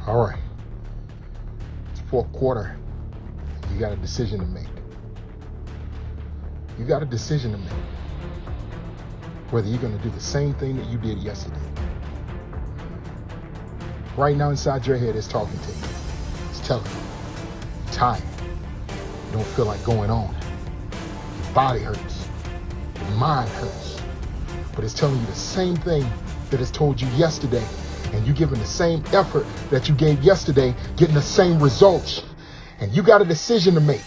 All right. It's fourth quarter. You got a decision to make. You got a decision to make. Whether you're going to do the same thing that you did yesterday. Right now inside your head, it's talking to you. It's telling you. You're tired. You don't feel like going on. Your body hurts. Your mind hurts. But it's telling you the same thing that it's told you yesterday. And you're giving the same effort that you gave yesterday, getting the same results. And you got a decision to make.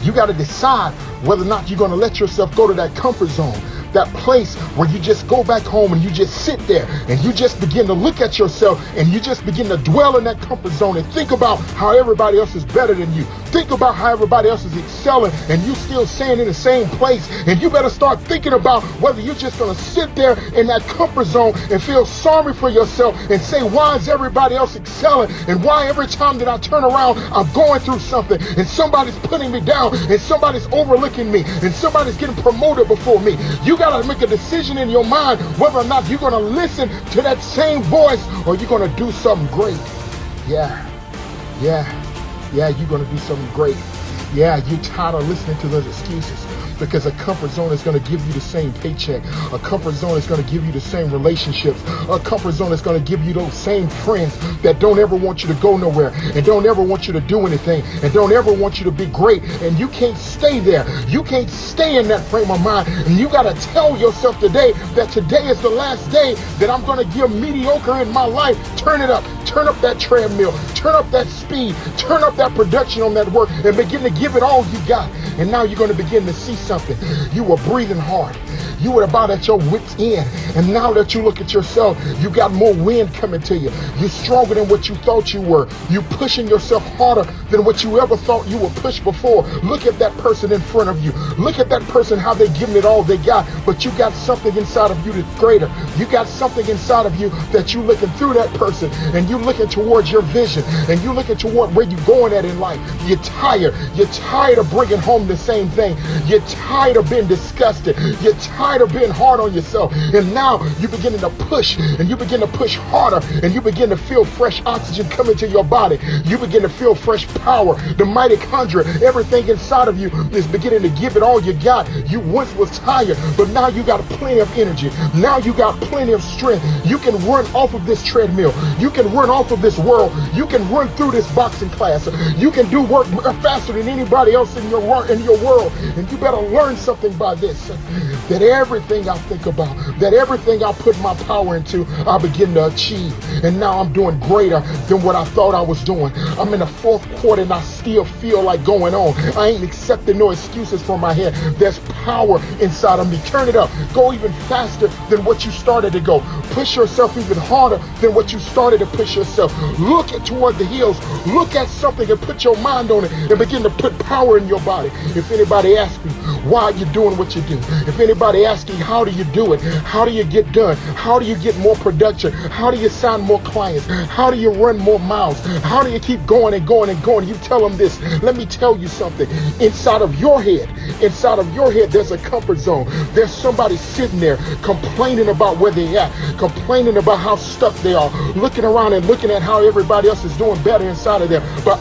You got to decide whether or not you're going to let yourself go to that comfort zone, that place where you just go back home and you just sit there and you just begin to look at yourself and you just begin to dwell in that comfort zone and think about how everybody else is better than you. Think about how everybody else is excelling and you still staying in the same place. And you better start thinking about whether you're just going to sit there in that comfort zone and feel sorry for yourself and say, why is everybody else excelling? And why every time that I turn around, I'm going through something and somebody's putting me down and somebody's overlooking me and somebody's getting promoted before me. You got to make a decision in your mind whether or not you're going to listen to that same voice or you're going to do something great. Yeah, you're going to do something great. Yeah, you're tired of listening to those excuses because a comfort zone is going to give you the same paycheck. A comfort zone is going to give you the same relationships. A comfort zone is going to give you those same friends that don't ever want you to go nowhere and don't ever want you to do anything and don't ever want you to be great. And you can't stay there. You can't stay in that frame of mind. And you got to tell yourself today that today is the last day that I'm going to give mediocre in my life. Turn it up. Turn up that treadmill. Turn up that speed. Turn up that production on that work and begin to give it all you got. And now you're going to begin to see something. You were breathing hard. You were about at your wit's end. And now that you look at yourself, you got more wind coming to you. You're stronger than what you thought you were. You're pushing yourself harder than what you ever thought you would push before. Look at that person in front of you. Look at that person, how they giving it all they got. But you got something inside of you that's greater. You got something inside of you that you looking through that person and you looking towards your vision and you looking toward where you're going at in life. You're tired. You're tired of bringing home the same thing. You're tired of being disgusted. You're tired of being hard on yourself. And now you're beginning to push and you begin to push harder and you begin to feel fresh oxygen coming to your body. You begin to feel fresh power. The mitochondria, everything inside of you is beginning to give it all you got. You once was tired, but now you got plenty of energy. Now you got plenty of strength. You can run off of this treadmill. You can run off of this world. You can run through this boxing class. You can do work faster than anybody else in your world. And you better learn something by this, that everything I think about, that everything I put my power into, I begin to achieve. And now I'm doing greater than what I thought I was doing. I'm in the fourth quarter and I still feel like going on. I ain't accepting no excuses from my head. There's power inside of me. Turn it up. Go even faster than what you started to go. Push yourself even harder than what you started to push yourself. Look toward the hills. Look at something and put your mind on it and begin to put power in your body. If anybody asks you, why are you doing what you do? If anybody asks you, how do you do it? How do you get done? How do you get more production? How do you sign more clients? How do you run more miles? How do you keep going and going and going? You tell them this. Let me tell you something. Inside of your head, there's a comfort zone. There's somebody sitting there complaining about where they at, complaining about how stuck they are, looking around and looking at how everybody else is doing better inside of them. But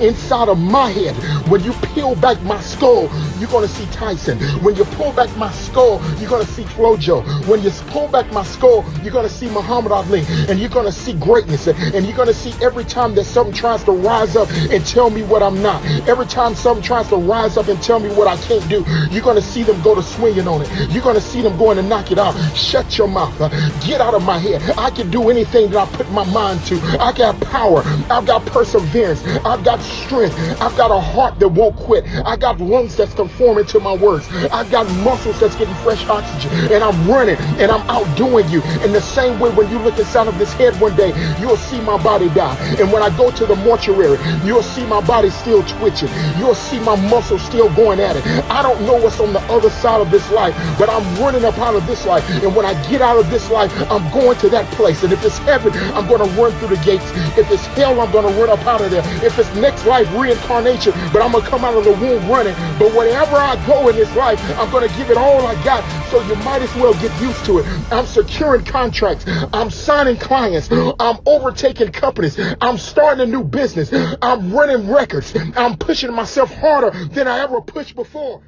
inside of my head, when you peel back my skull, you're going to see Tyson. When you pull back my skull, you're going to see Flojo. When you pull back my skull, you're going to see Muhammad Ali. And you're going to see greatness. And you're going to see every time that something tries to rise up and tell me what I'm not. Every time something tries to rise up and tell me what I can't do, you're going to see them go to swinging on it. You're going to see them going to knock it out. Shut your mouth. Get out of my head. I can do anything that I put my mind to. I got power. I've got perseverance. I've got strength. I've got a heart that won't quit. I got lungs that's conforming to my words. I've got muscles that's getting fresh oxygen. And I'm running and I'm outdoing you. In the same way, when you look inside of this head one day, you'll see my body die. And when I go to the mortuary, you'll see my body still twitching. You'll see my muscles still going at it. I don't know what's on the other side of this life, but I'm running up out of this life. And when I get out of this life, I'm going to that place. And if it's heaven, I'm going to run through the gates. If it's hell, I'm going to run up out of there. If it's next next life reincarnation, but I'm going to come out of the womb running. But wherever I go in this life, I'm going to give it all I got. So you might as well get used to it. I'm securing contracts. I'm signing clients. I'm overtaking companies. I'm starting a new business. I'm running records. I'm pushing myself harder than I ever pushed before.